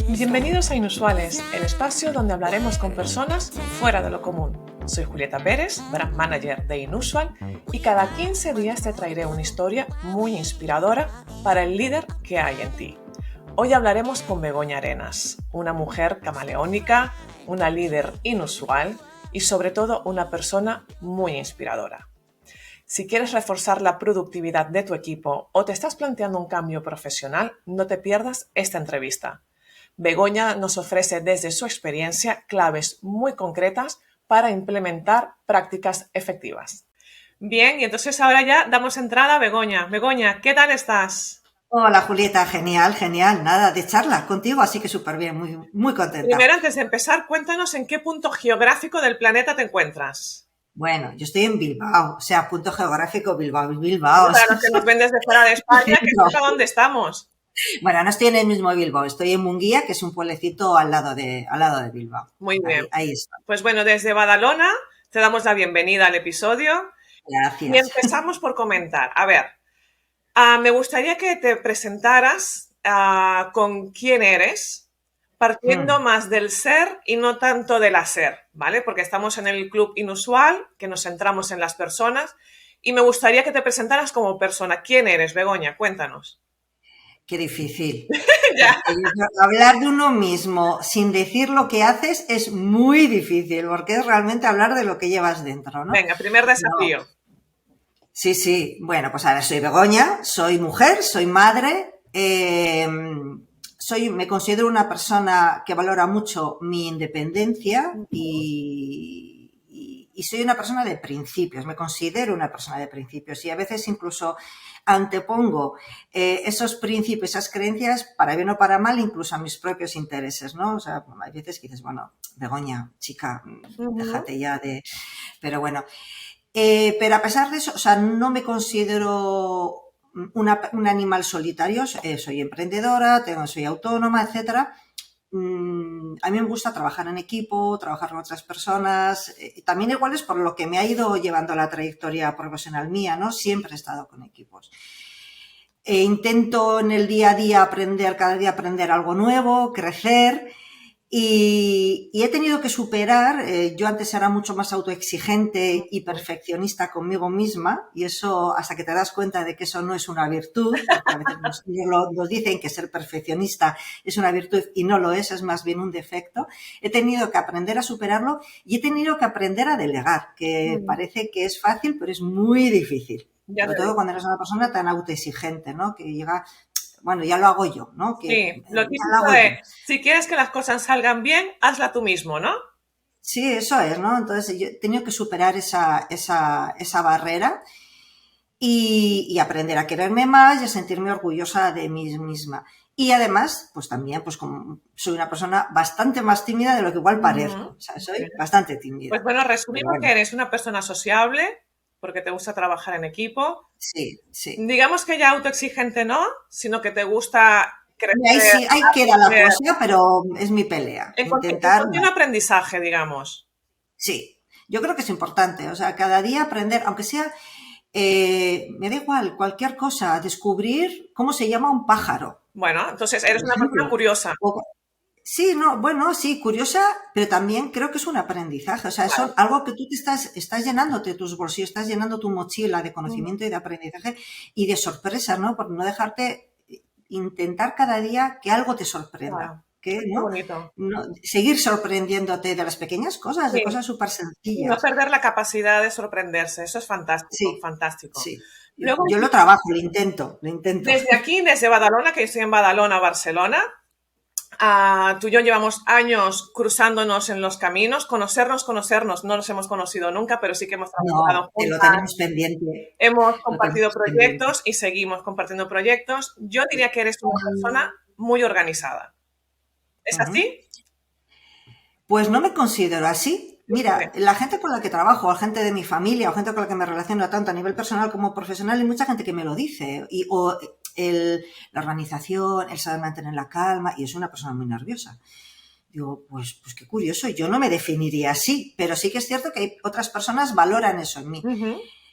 Bienvenidos a Inusuales, el espacio donde hablaremos con personas fuera de lo común. Soy Julieta Pérez, Brand Manager de Inusual, y cada 15 días te traeré una historia muy inspiradora para el líder que hay en ti. Hoy hablaremos con Begoña Arenas, una mujer camaleónica, una líder inusual y sobre todo una persona muy inspiradora. Si quieres reforzar la productividad de tu equipo o te estás planteando un cambio profesional, no te pierdas esta entrevista. Begoña nos ofrece desde su experiencia claves muy concretas para implementar prácticas efectivas. Bien, y entonces ahora ya damos entrada a Begoña. Begoña, ¿qué tal estás? Hola Julieta, genial, genial, nada de charla contigo, así que súper bien, muy contenta. Primero, antes de empezar, cuéntanos en qué punto geográfico del planeta te encuentras. Bueno, yo estoy en Bilbao, o sea, punto geográfico Bilbao. Para los que nos ven desde fuera de España, que sepa dónde estamos. Bueno, no estoy en el mismo Bilbao, estoy en Munguía, que es un pueblecito al lado de Bilbao. Muy bien. Ahí está. Pues bueno, desde Badalona te damos la bienvenida al episodio. Gracias. Y empezamos por comentar. A ver, me gustaría que te presentaras con quién eres, partiendo más del ser y no tanto del hacer, ¿vale? Porque estamos en el club inusual, que nos centramos en las personas, y me gustaría que te presentaras como persona. ¿Quién eres, Begoña? Cuéntanos. Qué difícil. Ya. Hablar de uno mismo sin decir lo que haces es muy difícil, porque es realmente hablar de lo que llevas dentro, ¿no? Venga, primer desafío. No. Sí. Bueno, pues ahora soy Begoña, soy mujer, soy madre, me considero una persona que valora mucho mi independencia y soy una persona de principios, me considero una persona de principios y a veces incluso antepongo esos principios, esas creencias, para bien o para mal, incluso a mis propios intereses, ¿no? O sea, hay veces que dices, bueno, Begoña, chica, déjate ya de... Pero bueno... pero a pesar de eso, o sea, no me considero un animal solitario, soy emprendedora, soy autónoma, etcétera. A mí me gusta trabajar en equipo, trabajar con otras personas. También igual es por lo que me ha ido llevando la trayectoria profesional mía, ¿no? Siempre he estado con equipos. Intento en el día a día cada día aprender algo nuevo, crecer. Y he tenido que superar, yo antes era mucho más autoexigente y perfeccionista conmigo misma, y eso hasta que te das cuenta de que eso no es una virtud, porque a veces nos dicen que ser perfeccionista es una virtud y no lo es más bien un defecto. He tenido que aprender a superarlo y he tenido que aprender a delegar, que parece que es fácil, pero es muy difícil. Sobre todo cuando eres una persona tan autoexigente, ¿no? Que llega... Bueno, ya lo hago yo, ¿no? Sí, lo típico de, si quieres que las cosas salgan bien, hazla tú mismo, ¿no? Sí, eso es, ¿no? Entonces yo he tenido que superar esa barrera y aprender a quererme más y a sentirme orgullosa de mí misma. Y además, pues también, pues como soy una persona bastante más tímida de lo que igual parezco. O sea, soy bastante tímida. Pues bueno, resumimos que eres una persona sociable, porque te gusta trabajar en equipo. Sí. Digamos que ya autoexigente no, sino que te gusta crecer. Ahí queda la cosa, pero es mi pelea. Intentar... continuo aprendizaje, digamos. Sí, yo creo que es importante. O sea, cada día aprender, aunque sea, me da igual, cualquier cosa, descubrir cómo se llama un pájaro. Bueno, entonces eres una persona curiosa. Sí, sí, curiosa, pero también creo que es un aprendizaje. O sea, es algo que tú te estás llenándote tus bolsillos, estás llenando tu mochila de conocimiento y de aprendizaje y de sorpresas, ¿no? Por no dejarte, intentar cada día que algo te sorprenda. Claro. Que, ¿no? Bonito. Seguir sorprendiéndote de las pequeñas cosas, de cosas súper sencillas. No perder la capacidad de sorprenderse, eso es fantástico, fantástico. Sí. Luego, yo lo trabajo, lo intento. Desde aquí, desde Badalona, que yo estoy en Badalona, Barcelona, tú y yo llevamos años cruzándonos en los caminos, conocernos, no nos hemos conocido nunca, pero sí que hemos trabajado juntas. Lo tenemos pendiente. Hemos compartido proyectos y seguimos compartiendo proyectos. Yo diría que eres una persona muy organizada. ¿Es así? Pues no me considero así. Mira, la gente con la que trabajo, la gente de mi familia, o gente con la que me relaciono tanto a nivel personal como profesional, hay mucha gente que me lo dice. La organización, el saber mantener la calma, y es una persona muy nerviosa. Digo, pues qué curioso, yo no me definiría así, pero sí que es cierto que hay otras personas valoran eso en mí.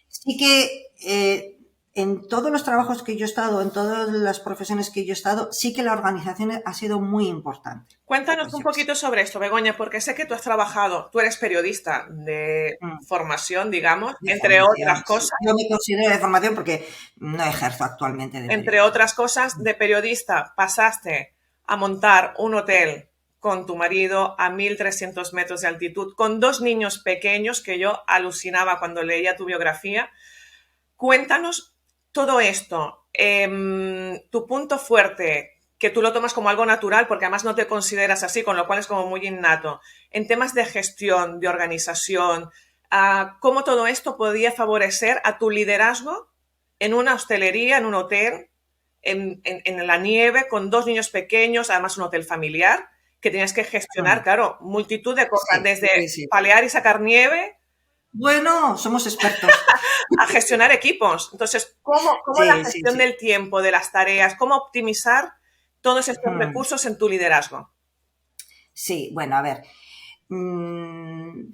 Sí que en todos los trabajos que yo he estado, en todas las profesiones que yo he estado, sí que la organización ha sido muy importante. Cuéntanos Pues un yo qué sé. poquito sobre esto, Begoña, porque sé que tú has trabajado, tú eres periodista de formación, digamos, De entre formación, otras sí. cosas. Yo me considero de formación porque no ejerzo actualmente de Entre periodismo. otras cosas, de periodista pasaste a montar un hotel con tu marido a 1.300 metros de altitud, con 2 niños pequeños, que yo alucinaba cuando leía tu biografía. Cuéntanos todo esto, tu punto fuerte, que tú lo tomas como algo natural, porque además no te consideras así, con lo cual es como muy innato, en temas de gestión, de organización, cómo todo esto podía favorecer a tu liderazgo en una hostelería, en un hotel, en la nieve, con 2 niños pequeños, además un hotel familiar, que tenías que gestionar, claro, multitud de cosas, Sí, desde sí, sí. palear y sacar nieve Bueno, somos expertos. a gestionar equipos. Entonces, ¿cómo la Sí, sí, gestión sí. del tiempo, de las tareas, cómo optimizar todos estos recursos en tu liderazgo? Sí, bueno, a ver.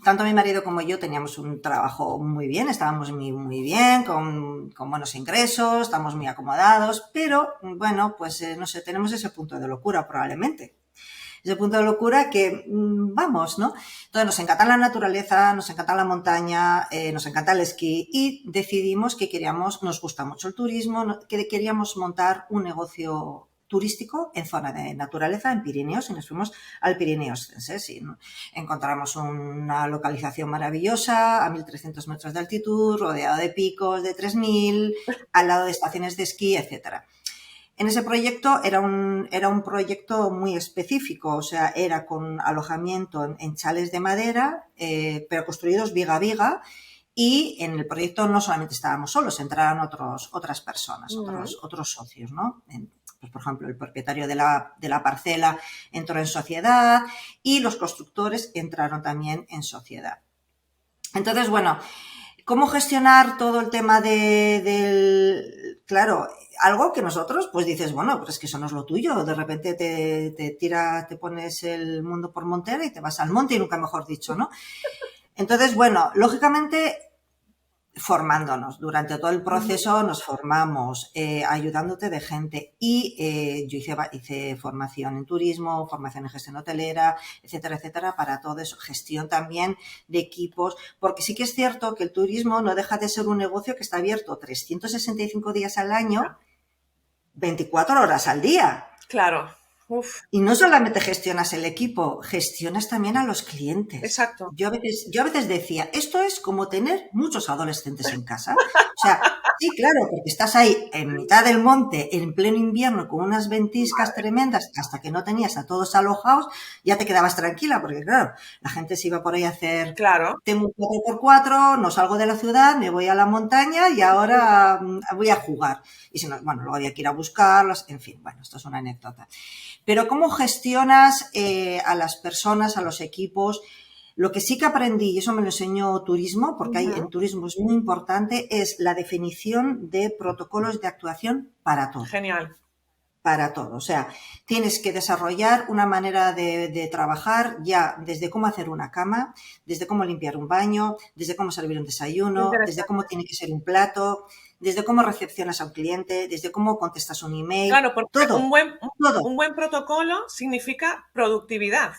Tanto mi marido como yo teníamos un trabajo muy bien, estábamos muy bien, con buenos ingresos, estamos muy acomodados, pero bueno, pues no sé, tenemos ese punto de locura probablemente. Ese punto de locura que vamos, ¿no? Entonces nos encanta la naturaleza, nos encanta la montaña, nos encanta el esquí y decidimos que queríamos, nos gusta mucho el turismo, que queríamos montar un negocio turístico en zona de naturaleza en Pirineos y nos fuimos al Pirineo Ostense. Sí, ¿no? Encontramos una localización maravillosa a 1.300 metros de altitud, rodeado de picos de 3.000, al lado de estaciones de esquí, etcétera. En ese proyecto era un proyecto muy específico, o sea, era con alojamiento en chales de madera, pero construidos viga a viga, y en el proyecto no solamente estábamos solos, entraron otras personas, otros socios, ¿no? Pues, por ejemplo, el propietario de la parcela entró en sociedad y los constructores entraron también en sociedad. Entonces, bueno, ¿cómo gestionar todo el tema del... Claro, algo que nosotros, pues dices, bueno, pues es que eso no es lo tuyo. De repente te pones el mundo por montera y te vas al monte y nunca mejor dicho, ¿no? Entonces, bueno, lógicamente formándonos. Durante todo el proceso nos formamos, ayudándote de gente y yo hice formación en turismo, formación en gestión hotelera, etcétera, etcétera, para todo eso. Gestión también de equipos, porque sí que es cierto que el turismo no deja de ser un negocio que está abierto 365 días al año, 24 horas al día. Claro. Uf. Y no solamente gestionas el equipo, gestionas también a los clientes. Exacto. Yo a veces decía, esto es como tener muchos adolescentes en casa. O sea, sí, claro, porque estás ahí en mitad del monte, en pleno invierno, con unas ventiscas tremendas, hasta que no tenías a todos alojados, ya te quedabas tranquila, porque claro, la gente se iba por ahí a hacer, Claro. tengo un 4x4, no salgo de la ciudad, me voy a la montaña y ahora voy a jugar. Y si no, bueno, luego había que ir a buscarlos, en fin, bueno, esto es una anécdota. Pero ¿cómo gestionas a las personas, a los equipos? Lo que sí que aprendí, y eso me lo enseñó turismo, porque hay, en turismo es muy importante, es la definición de protocolos de actuación para todo. Genial. Para todo. O sea, tienes que desarrollar una manera de trabajar ya desde cómo hacer una cama, desde cómo limpiar un baño, desde cómo servir un desayuno, desde cómo tiene que ser un plato, desde cómo recepcionas a un cliente, desde cómo contestas un email. Claro, porque todo, todo. un buen protocolo significa productividad.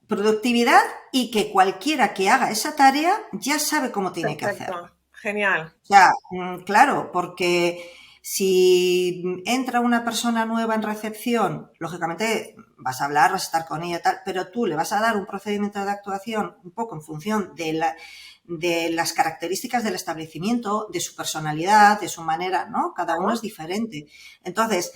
Productividad y que cualquiera que haga esa tarea ya sabe cómo tiene que hacerlo. Genial. O sea, claro, porque si entra una persona nueva en recepción, lógicamente vas a hablar, vas a estar con ella, tal, pero tú le vas a dar un procedimiento de actuación un poco en función de las características del establecimiento, de su personalidad, de su manera, ¿no? Cada uno es diferente. Entonces,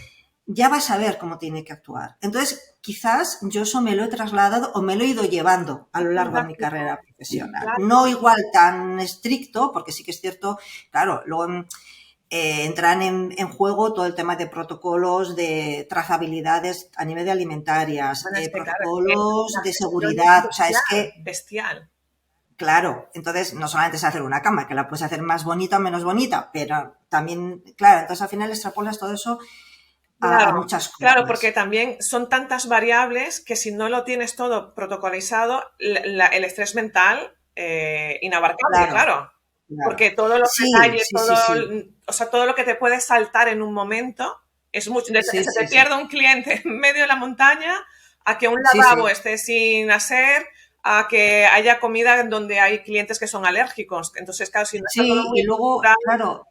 ya vas a ver cómo tiene que actuar. Entonces, quizás yo eso me lo he trasladado o me lo he ido llevando a lo largo de mi carrera profesional. Claro. No igual tan estricto, porque sí que es cierto, claro, luego entran en juego todo el tema de protocolos, de trazabilidades a nivel de alimentarias, protocolos de seguridad. O sea, es que... Bestial. Claro, entonces no solamente es hacer una cama, que la puedes hacer más bonita o menos bonita, pero también, claro, entonces al final extrapolas todo eso a muchas cosas. Claro, porque también son tantas variables que si no lo tienes todo protocolizado, el estrés mental inabarcable, claro. claro. porque todos los Sí, detalles, sí, sí, sí. o sea, todo lo que te puede saltar en un momento es mucho. Sí, Se te sí, sí. pierde un cliente en medio de la montaña, a que un Sí, lavabo sí. esté sin hacer, a que haya comida donde hay clientes que son alérgicos. Entonces, claro, si no está todo Sí, muy y luego, estructurado, claro,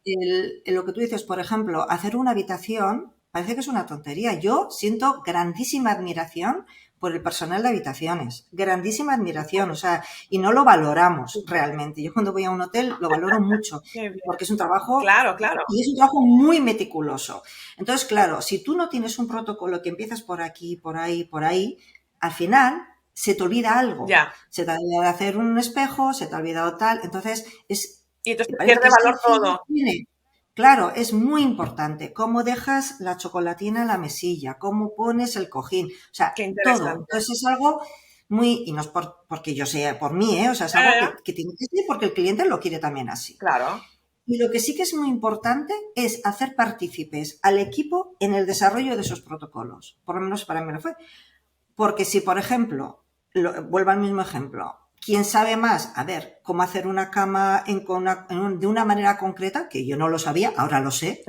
lo que tú dices, por ejemplo, hacer una habitación parece que es una tontería. Yo siento grandísima admiración por el personal de habitaciones, grandísima admiración, o sea, y no lo valoramos realmente. Yo cuando voy a un hotel lo valoro mucho, qué bien. porque es un trabajo, Claro, claro. y es un trabajo muy meticuloso. Entonces, claro, si tú no tienes un protocolo que empiezas por aquí, por ahí, al final se te olvida algo. Ya. Se te ha olvidado hacer un espejo, se te ha olvidado tal. Entonces, Y entonces parece que pierde es valor sencillo, todo. tiene. Claro, es muy importante cómo dejas la chocolatina en la mesilla, cómo pones el cojín, o sea, Qué todo. interesante. Entonces es algo muy, y no es porque yo sea por mí, o sea, es algo que tiene que ser porque el cliente lo quiere también así. Claro. Y lo que sí que es muy importante es hacer partícipes al equipo en el desarrollo de esos protocolos. Por lo menos para mí lo fue. Porque si, por ejemplo, vuelvo al mismo ejemplo, ¿quién sabe más? A ver, cómo hacer una cama de una manera concreta, que yo no lo sabía, ahora lo sé,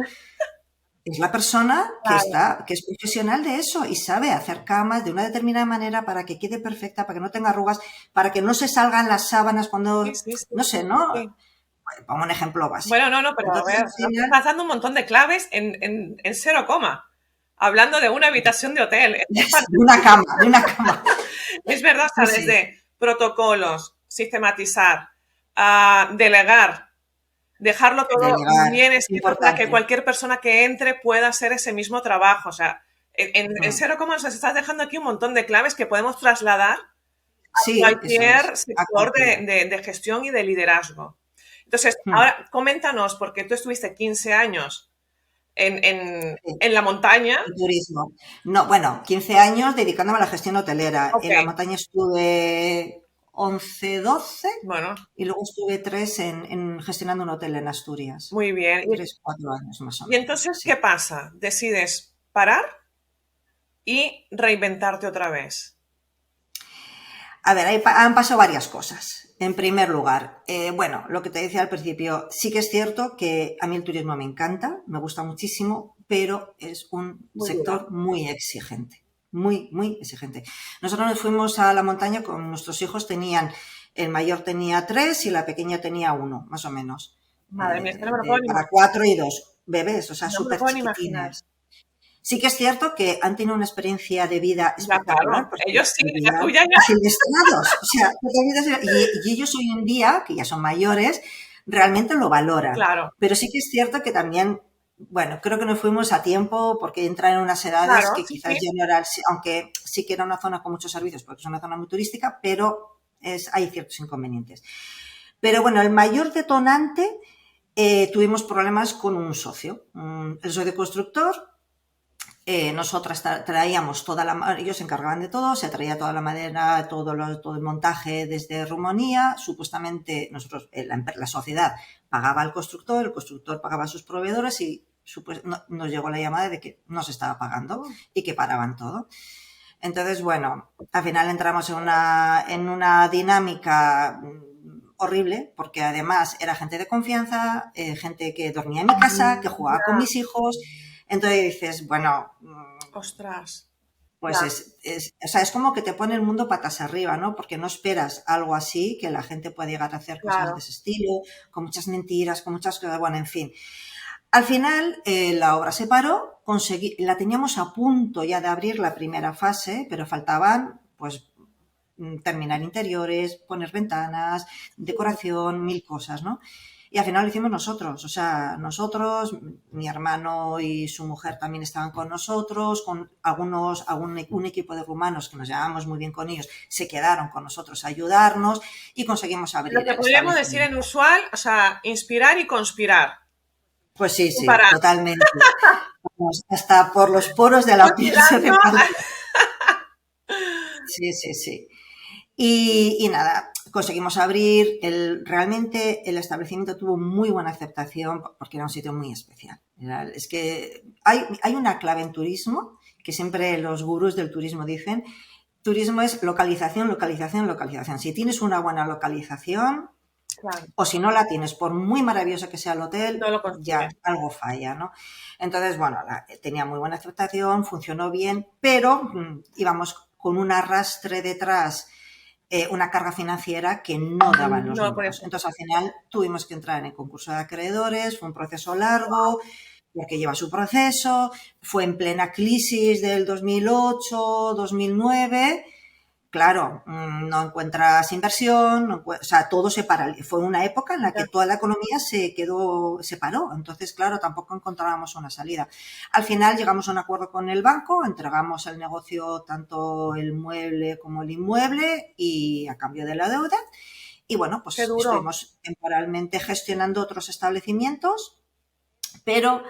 es la persona Claro. que es profesional de eso y sabe hacer camas de una determinada manera para que quede perfecta, para que no tenga arrugas, para que no se salgan las sábanas Sí, cuando, sí, sí, no sé, sí, ¿no? sí. Pongo un ejemplo básico. Bueno, no, pero a Entonces, ver, al nos final, estás dando un montón de claves en cero coma. Hablando de una habitación de hotel. de una cama. Es verdad, o Sí, sea, sí, desde protocolos, sistematizar, delegar, dejarlo todo delegar, bien es escrito para que importante. cualquier persona que entre pueda hacer ese mismo trabajo. O sea, en Ujú. cero coma nos estás dejando aquí un montón de claves que podemos trasladar a Sí, eso es, cualquier a sector cualquiera. de gestión y de liderazgo. Entonces, Mm, ahora coméntanos, porque tú estuviste 15 años sí. en la montaña. El turismo. No, bueno, 15 años dedicándome a la gestión hotelera. Ok, En la montaña estuve 11, 12 bueno, y luego estuve 3 gestionando un hotel en Asturias. muy bien. 3, 4 años más o Y menos, entonces, ¿qué sí. pasa? Decides parar y reinventarte otra vez. A ver, han pasado varias cosas. En primer lugar, bueno, lo que te decía al principio, sí que es cierto que a mí el turismo me encanta, me gusta muchísimo, pero es un Muy dura. sector muy exigente, muy, muy exigente. Nosotros nos fuimos a la montaña con nuestros hijos, el mayor tenía 3 y la pequeña tenía 1, más o menos, Madre mía, es que no me lo puedo ni para imaginar. 4 y 2 bebés, o sea, No me lo súper puedo ni imaginar. chiquitines. Sí que es cierto que han tenido una experiencia de vida Ya, espectacular claro. porque Ellos sí, la vivían tuya ya. asilvestrados. O sea, y ellos hoy en día, que ya son mayores, realmente lo valoran. Claro, Pero sí que es cierto que también, bueno, creo que nos fuimos a tiempo porque entran en unas edades claro, que sí, quizás sí. ya no era, aunque sí que era una zona con muchos servicios porque es una zona muy turística, pero hay ciertos inconvenientes. Pero bueno, el mayor detonante, tuvimos problemas con un socio, el socio constructor. Nosotras traíamos ellos se encargaban de todo, se traía toda la madera, todo el montaje desde Rumanía, supuestamente nosotros, la sociedad pagaba al constructor, el constructor pagaba a sus proveedores y nos llegó la llamada de que no se estaba pagando Mm, y que paraban todo. Entonces, bueno, al final entramos en una dinámica horrible, porque además era gente de confianza, gente que dormía en mi casa, que jugaba con ya, mis hijos. Entonces dices, bueno, ostras. pues Ya, o sea, es como que te pone el mundo patas arriba, ¿no? Porque no esperas algo así, que la gente pueda llegar a hacer cosas de claro. ese estilo, con muchas mentiras, con muchas cosas, bueno, en fin. Al final, la obra se paró, la teníamos a punto ya de abrir la primera fase, pero faltaban, pues, terminar interiores, poner ventanas, decoración, mil cosas, ¿no? Y al final lo hicimos nosotros, o sea, nosotros, mi hermano y su mujer también estaban con nosotros, con un equipo de rumanos que nos llevábamos muy bien con ellos, se quedaron con nosotros a ayudarnos y conseguimos Lo abrir que el podríamos decir en establecimiento. usual, o sea, inspirar y conspirar. Pues sí, Sin sí, parar. totalmente. Vamos, hasta por los poros de la piel se Conspirando. reparte. Sí, sí, sí. Y nada, conseguimos abrir. Realmente el establecimiento tuvo muy buena aceptación porque era un sitio muy especial. Es que hay una clave en turismo que siempre los gurús del turismo dicen. Turismo es localización, localización, localización. Si tienes una buena localización, Claro. O si no la tienes, por muy maravilloso que sea el hotel, No lo ya consigues. algo falla, ¿no? Entonces, bueno, tenía muy buena aceptación, funcionó bien, pero íbamos con un arrastre detrás, una carga financiera que no daban los No, por números. eso. Entonces, al final tuvimos que entrar en el concurso de acreedores, fue un proceso largo, porque lleva su proceso, fue en plena crisis del 2008, 2009. Claro, no encuentras inversión, o sea, todo se paralizó. Fue una época en la que toda la economía se paró. Entonces, claro, tampoco encontrábamos una salida. Al final llegamos a un acuerdo con el banco, entregamos el negocio, tanto el mueble como el inmueble, y a cambio de la deuda. Y bueno, Qué pues duro. estuvimos temporalmente gestionando otros establecimientos, pero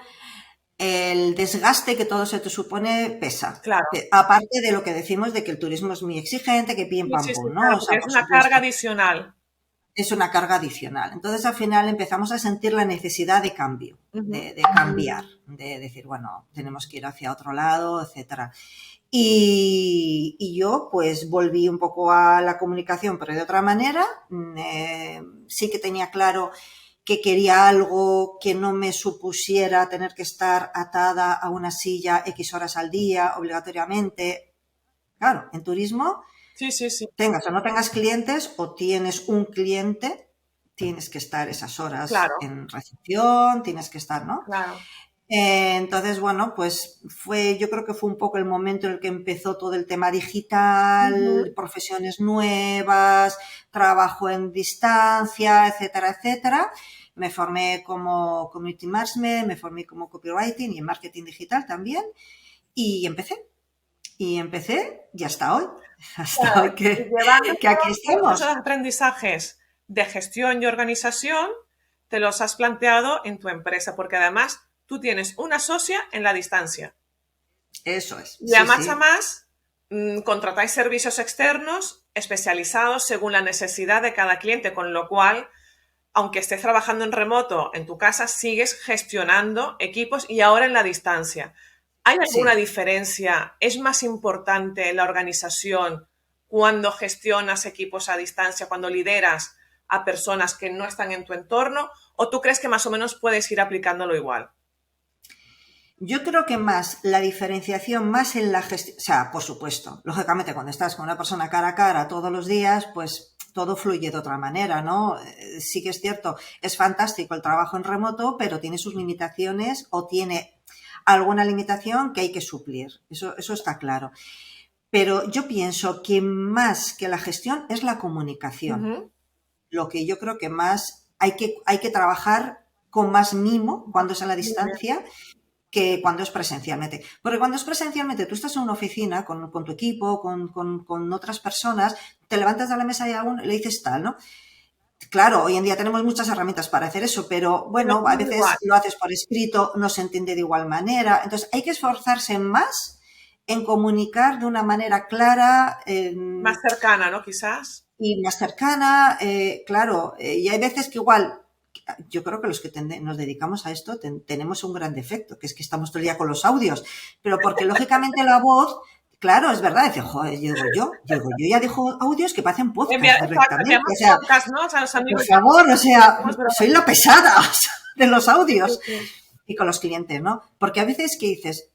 el desgaste que todo se te supone pesa. Claro. Aparte de lo que decimos de que el turismo es muy exigente, que pim Sí, pam sí, sí, pum, ¿no? claro, O porque sea, es por una carga supuesto, adicional. es una carga adicional. Entonces, al final empezamos a sentir la necesidad de cambio, Ujú. de cambiar, de decir, bueno, tenemos que ir hacia otro lado, etcétera. Y yo, pues, volví un poco a la comunicación, pero de otra manera. Sí que tenía claro que quería algo que no me supusiera tener que estar atada a una silla X horas al día, obligatoriamente. Claro, en turismo, Sí, sí, sí. tengas o no tengas clientes, o tienes un cliente, tienes que estar esas horas Claro, en recepción, tienes que estar, ¿no? claro. Entonces, bueno, pues yo creo que fue un poco el momento en el que empezó todo el tema digital, Ujú. profesiones nuevas, trabajo en distancia, etcétera, etcétera. Me formé como community management, me formé como copywriting y en marketing digital también, y empecé. Y empecé y hasta hoy, hasta hoy Claro. Y llevando que aquí todos esos estamos. aprendizajes de gestión y organización, te los has planteado en tu empresa, porque además tú tienes una socia en la distancia. Eso es, Y sí, a sí. más, contratáis servicios externos especializados según la necesidad de cada cliente, con lo cual, aunque estés trabajando en remoto en tu casa, sigues gestionando equipos y ahora en la distancia. ¿Hay alguna Sí. diferencia? ¿Es más importante la organización cuando gestionas equipos a distancia, cuando lideras a personas que no están en tu entorno? ¿O tú crees que más o menos puedes ir aplicándolo igual? Yo creo que más la diferenciación, más en la gestión, o sea, por supuesto, lógicamente cuando estás con una persona cara a cara todos los días, pues todo fluye de otra manera, ¿no? Sí que es cierto, es fantástico el trabajo en remoto, pero tiene sus limitaciones o tiene alguna limitación que hay que suplir, eso está claro. Pero yo pienso que más que la gestión es la comunicación. Ujú. Lo que yo creo que más hay que trabajar con más mimo cuando es a la Muy bien. distancia, que cuando es presencialmente. Porque cuando es presencialmente, tú estás en una oficina con tu equipo, con otras personas, te levantas de la mesa y a uno le dices tal, ¿no? Claro, hoy en día tenemos muchas herramientas para hacer eso, pero Y no bueno, a somos igual. veces lo haces por escrito, no se entiende de igual manera. Entonces, hay que esforzarse más en comunicar de una manera clara, Más cercana, ¿no? Quizás. y más cercana, claro, y hay veces que igual, yo creo que los que nos dedicamos a esto tenemos un gran defecto, que es que estamos todo el día con los audios, pero porque lógicamente la voz, claro, es verdad, dice, joder, digo yo ya dejo audios que parecen podcast Exacto, directamente, enviamos o sea, podcast, ¿no? O sea, los por amigos ya favor, o sea, hacemos soy bromas. la pesada o sea, de los Sí, sí, audios, sí. y con los clientes, ¿no? Porque a veces que dices,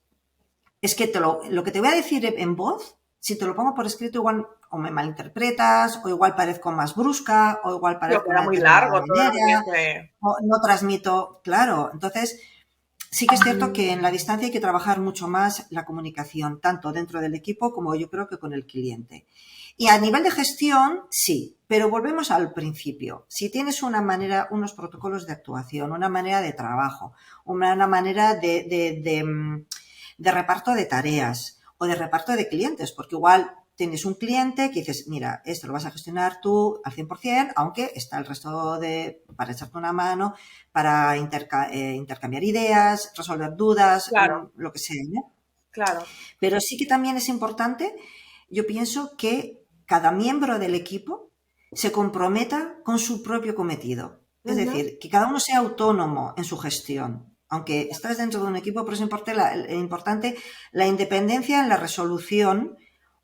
es que lo que te voy a decir en voz, si te lo pongo por escrito, igual o me malinterpretas, o igual parezco más brusca, o igual Lo parezco queda una muy determinada largo todo lo que tienes manera, que... o no transmito, claro. Entonces, sí que es cierto que en la distancia hay que trabajar mucho más la comunicación, tanto dentro del equipo como yo creo que con el cliente. Y a nivel de gestión, sí, pero volvemos al principio. Si tienes una manera, unos protocolos de actuación, una manera de trabajo, una manera de reparto de tareas o de reparto de clientes, porque igual tienes un cliente que dices, mira, esto lo vas a gestionar tú al 100%, aunque está el resto para echarte una mano, para intercambiar ideas, resolver dudas, Claro, lo que sea, ¿no? claro. Pero sí que también es importante, yo pienso, que cada miembro del equipo se comprometa con su propio cometido. Es Ujú. decir, que cada uno sea autónomo en su gestión. Aunque estás dentro de un equipo, pero es importante la independencia en la resolución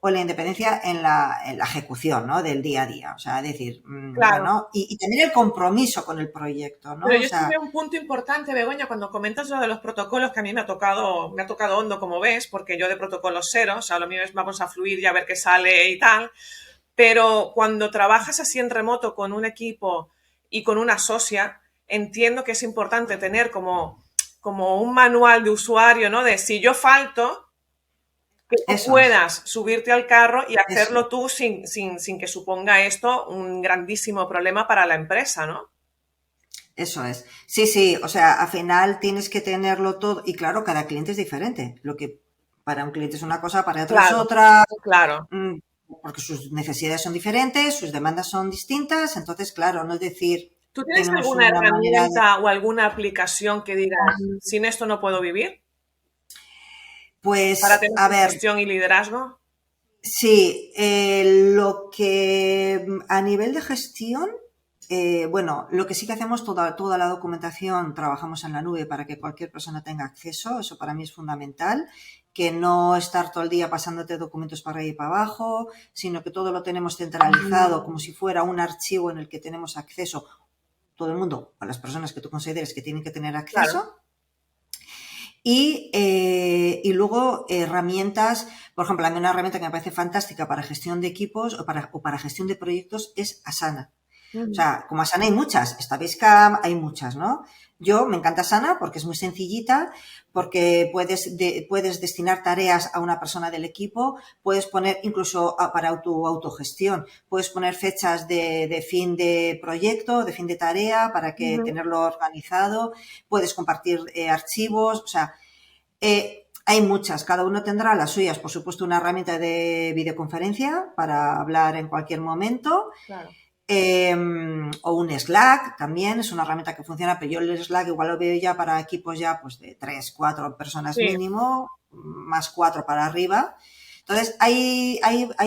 o la independencia en la ejecución, ¿no? Del día a día. O sea, es decir, Claro. bueno, y también el compromiso con el proyecto, ¿no? Pero O yo sí sea, veo un punto importante, Begoña, cuando comentas lo de los protocolos, que a mí me ha tocado hondo, como ves, porque yo de protocolos cero, o sea, lo mío es vamos a fluir y a ver qué sale y tal. Pero cuando trabajas así en remoto con un equipo y con una socia, entiendo que es importante tener como un manual de usuario, ¿no? De si yo falto, que tú eso es, puedas subirte al carro y eso hacerlo tú sin que suponga esto un grandísimo problema para la empresa, ¿no? Eso es. Sí, sí, o sea, al final tienes que tenerlo todo y claro, cada cliente es diferente. Lo que para un cliente es una cosa, para otro es Claro, otra, claro. mm, porque sus necesidades son diferentes, sus demandas son distintas, entonces, claro, no es decir, ¿Tú tienes tenemos alguna una manera de... herramienta o alguna aplicación que digas, sin esto no puedo vivir? Para Pues, tener a tu ver, gestión y liderazgo. sí, lo que a nivel de gestión, bueno, lo que sí que hacemos, toda la documentación trabajamos en la nube para que cualquier persona tenga acceso, eso para mí es fundamental, que no estar todo el día pasándote documentos para arriba y para abajo, sino que todo lo tenemos centralizado como si fuera un archivo en el que tenemos acceso todo el mundo, a las personas que tú consideres que tienen que tener Claro. acceso. Y luego herramientas, por ejemplo, a mí una herramienta que me parece fantástica para gestión de equipos o para gestión de proyectos es Asana. O Ujú. sea, como Asana hay muchas, está Basecamp, hay muchas, ¿no? Yo me encanta Asana porque es muy sencillita, porque puedes destinar tareas a una persona del equipo, puedes poner incluso para tu autogestión, puedes poner fechas de fin de proyecto, de fin de tarea, para que Ujú. tenerlo organizado, puedes compartir archivos, o sea, hay muchas, cada uno tendrá las suyas, por supuesto, una herramienta de videoconferencia para hablar en cualquier momento. Claro. O un Slack también, es una herramienta que funciona, pero yo el Slack igual lo veo ya para equipos ya pues de 3 4 personas Sí. mínimo, más 4 para arriba. Entonces, hay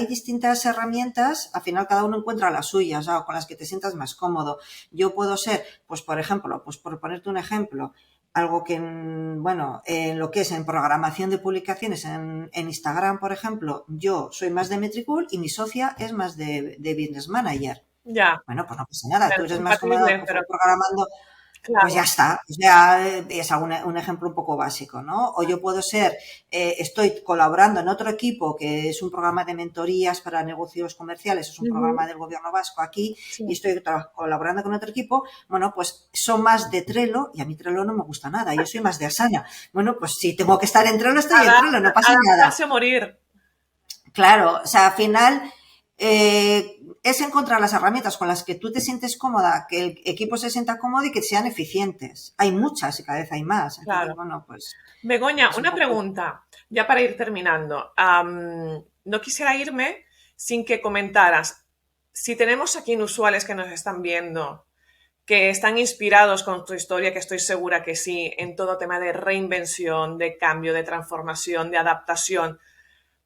distintas herramientas, al final cada uno encuentra las suyas, ¿no? Con las que te sientas más cómodo. Yo puedo ser, pues por ejemplo, pues por ponerte un ejemplo, algo que, bueno, en lo que es en programación de publicaciones en Instagram, por ejemplo, yo soy más de Metricool y mi socia es más de Business Manager. Ya. Bueno, pues no pasa nada, tú Menos eres más cómodo compatible, pero programando, pues ya claro. está. O sea, es un ejemplo un poco básico, ¿no? O yo puedo ser, estoy colaborando en otro equipo que es un programa de mentorías para negocios comerciales, es un Ujú. programa del gobierno vasco aquí, Sí. y estoy colaborando con otro equipo, bueno, pues son más de Trello y a mí Trello no me gusta nada, yo soy más de Asana. Bueno, pues si tengo que estar en Trello, estoy en Trello, no pasa nada. Adaptarse o morir. Claro, o sea, al final es encontrar las herramientas con las que tú te sientes cómoda, que el equipo se sienta cómodo y que sean eficientes. Hay muchas y cada vez hay más. Entonces, Claro. bueno, pues Begoña, es un una poco... pregunta, ya para ir terminando. No quisiera irme sin que comentaras, si tenemos aquí inusuales que nos están viendo, que están inspirados con tu historia, que estoy segura que sí, en todo tema de reinvención, de cambio, de transformación, de adaptación,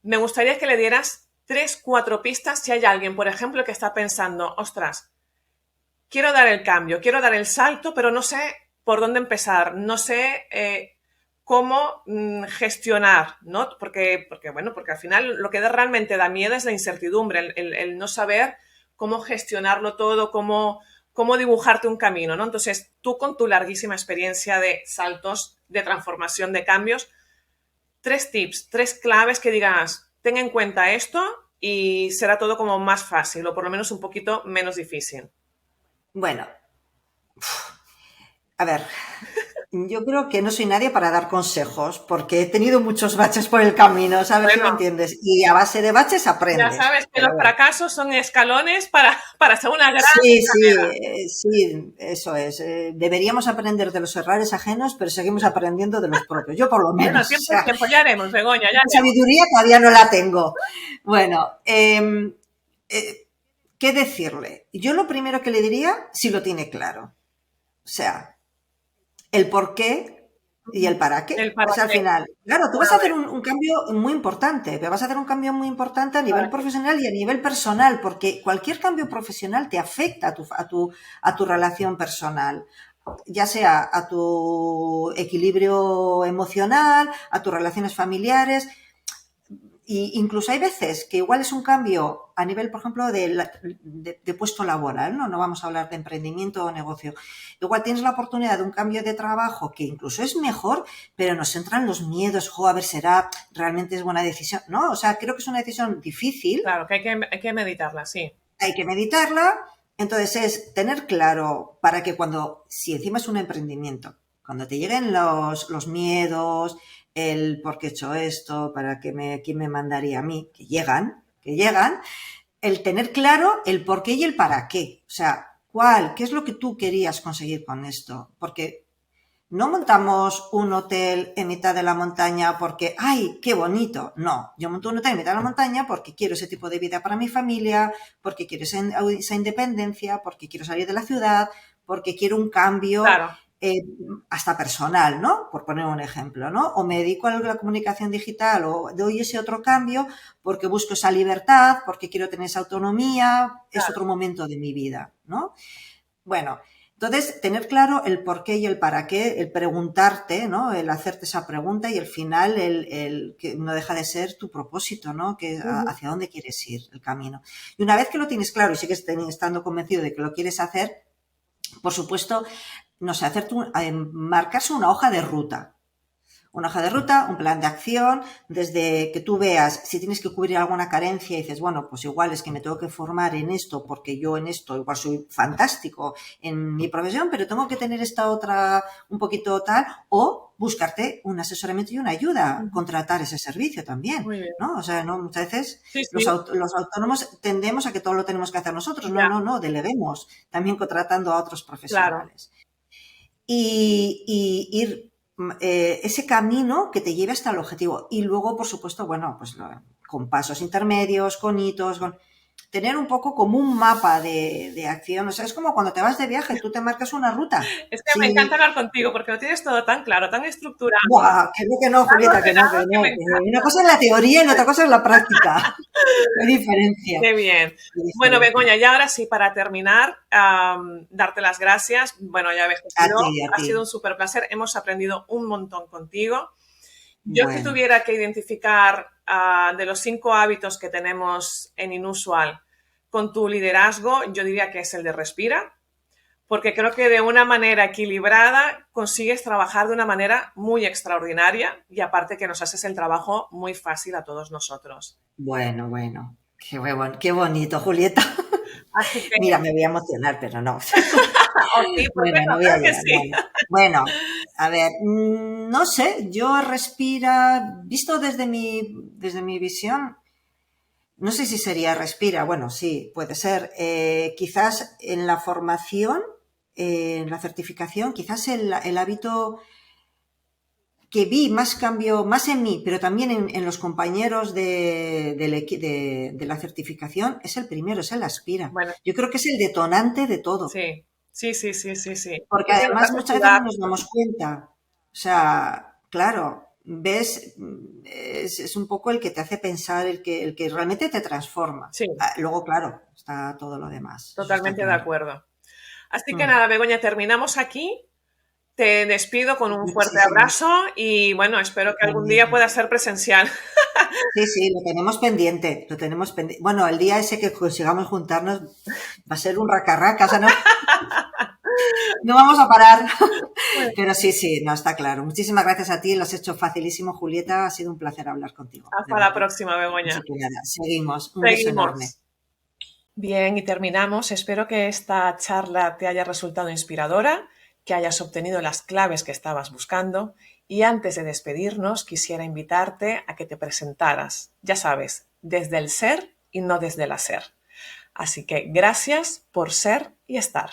me gustaría que le dieras 3, 4 pistas si hay alguien, por ejemplo, que está pensando, ostras, quiero dar el cambio, quiero dar el salto, pero no sé por dónde empezar, no sé cómo gestionar, ¿no? Bueno, porque al final lo que realmente da miedo es la incertidumbre, el no saber cómo gestionarlo todo, cómo dibujarte un camino, ¿no? Entonces, tú con tu larguísima experiencia de saltos, de transformación, de cambios, 3 tips, 3 claves que digas, ten en cuenta esto y será todo como más fácil o por lo menos un poquito menos difícil. Bueno, a ver, yo creo que no soy nadie para dar consejos, porque he tenido muchos baches por el camino, ¿sabes si me Bueno, entiendes? Y a base de baches ya aprendes. sabes que Pero los bueno, fracasos son escalones para hacer una gran sí, carrera. sí, eso es. Deberíamos aprender de los errores ajenos, pero seguimos aprendiendo de los propios. Yo por lo Bueno, menos, o tiempo, sea, tiempo, ya haremos, Begoña, ya esa haremos. sabiduría todavía no la tengo. Bueno, eh, ¿qué decirle? Yo lo primero que le diría, si lo tiene claro. O sea, el por qué y el para El qué. O para sea, al qué. final, claro, tú vas Bueno, a a hacer ver, un cambio muy importante, pero vas a hacer un cambio muy importante a ¿para nivel qué? profesional y a nivel personal, porque cualquier cambio profesional te afecta a tu relación personal, ya sea a tu equilibrio emocional, a tus relaciones familiares. incluso hay veces que igual es un cambio a nivel, por ejemplo, de puesto laboral, ¿no? No vamos a hablar de emprendimiento o negocio. Igual tienes la oportunidad de un cambio de trabajo que incluso es mejor, pero nos entran los miedos, a ver, realmente es buena decisión, ¿no? O sea, creo que es una decisión difícil. Claro, que hay que meditarla, sí. Hay que meditarla. Entonces es tener claro para que si encima es un emprendimiento, cuando te lleguen los miedos, el por qué he hecho esto, quién me mandaría a mí, que llegan, el tener claro el por qué y el para qué. O sea, qué es lo que tú querías conseguir con esto. Porque no montamos un hotel en mitad de la montaña porque, ¡ay, qué bonito! No, yo monto un hotel en mitad de la montaña porque quiero ese tipo de vida para mi familia, porque quiero esa independencia, porque quiero salir de la ciudad, porque quiero un cambio, claro, hasta personal, ¿no? Por poner un ejemplo, ¿no? O me dedico a la comunicación digital o doy ese otro cambio porque busco esa libertad, porque quiero tener esa autonomía, es otro momento de mi vida, ¿no? Bueno, entonces, tener claro el por qué y el para qué, el preguntarte, ¿no? El hacerte esa pregunta y al final el que no deja de ser tu propósito, ¿no? Que hacia dónde quieres ir, el camino. Y una vez que lo tienes claro y sigues estando convencido de que lo quieres hacer, por supuesto, no sé, marcarse una hoja de ruta. Una hoja de ruta, un plan de acción, desde que tú veas si tienes que cubrir alguna carencia y dices, bueno, pues igual es que me tengo que formar en esto porque yo en esto igual soy fantástico en mi profesión, pero tengo que tener esta otra un poquito tal, o buscarte un asesoramiento y una ayuda, contratar ese servicio también, ¿no? O sea, no, muchas veces sí. Los autónomos tendemos a que todo lo tenemos que hacer nosotros. No, deleguemos, también contratando a otros profesionales. Claro. Y ir ese camino que te lleve hasta el objetivo. Y luego, por supuesto, bueno, pues con pasos intermedios, con hitos, tener un poco como un mapa de acción. O sea, es como cuando te vas de viaje, tú te marcas una ruta. Es que me encanta hablar contigo porque lo tienes todo tan claro, tan estructurado. ¡Buah! Que no, Julieta, que no. Una cosa es la teoría y otra cosa es la práctica. Qué diferencia. Qué bien. Bueno, Begoña, y ahora sí, para terminar, darte las gracias. Bueno, ya ves que ha sido un súper placer. Hemos aprendido un montón contigo. Yo si tuviera que identificar de los 5 hábitos que tenemos en Inusual con tu liderazgo, yo diría que es el de respira, porque creo que de una manera equilibrada consigues trabajar de una manera muy extraordinaria y aparte que nos haces el trabajo muy fácil a todos nosotros. Bueno. Qué bonito, Julieta. Así que... Mira, me voy a emocionar, pero no. Sí, bueno, no voy a llegar, sí. Bueno, a ver, no sé, yo respira, visto desde mi visión, no sé si sería respira, bueno, sí, puede ser. Quizás en la formación, en la certificación, quizás el hábito que vi más cambio, más en mí, pero también en los compañeros de la certificación, es el primero, es el aspira. Bueno, yo creo que es el detonante de todo. Sí. Porque además muchas veces no nos damos cuenta. O sea, claro, ves, es un poco el que te hace pensar, el que realmente te transforma. Sí. Luego, claro, está todo lo demás. Totalmente de acuerdo. Así que nada, Begoña, terminamos aquí. Te despido con un fuerte abrazo y bueno, espero que algún día pueda ser presencial. Sí, lo tenemos pendiente, Bueno, el día ese que consigamos juntarnos va a ser un raca-raca, o sea, no vamos a parar. Bueno. Pero sí, no, está claro. Muchísimas gracias a ti, lo has hecho facilísimo, Julieta, ha sido un placer hablar contigo. Hasta la próxima, Begoña. Seguimos, un beso enorme. Bien, y terminamos. Espero que esta charla te haya resultado inspiradora, que hayas obtenido las claves que estabas buscando y antes de despedirnos quisiera invitarte a que te presentaras, ya sabes, desde el ser y no desde el hacer. Así que gracias por ser y estar.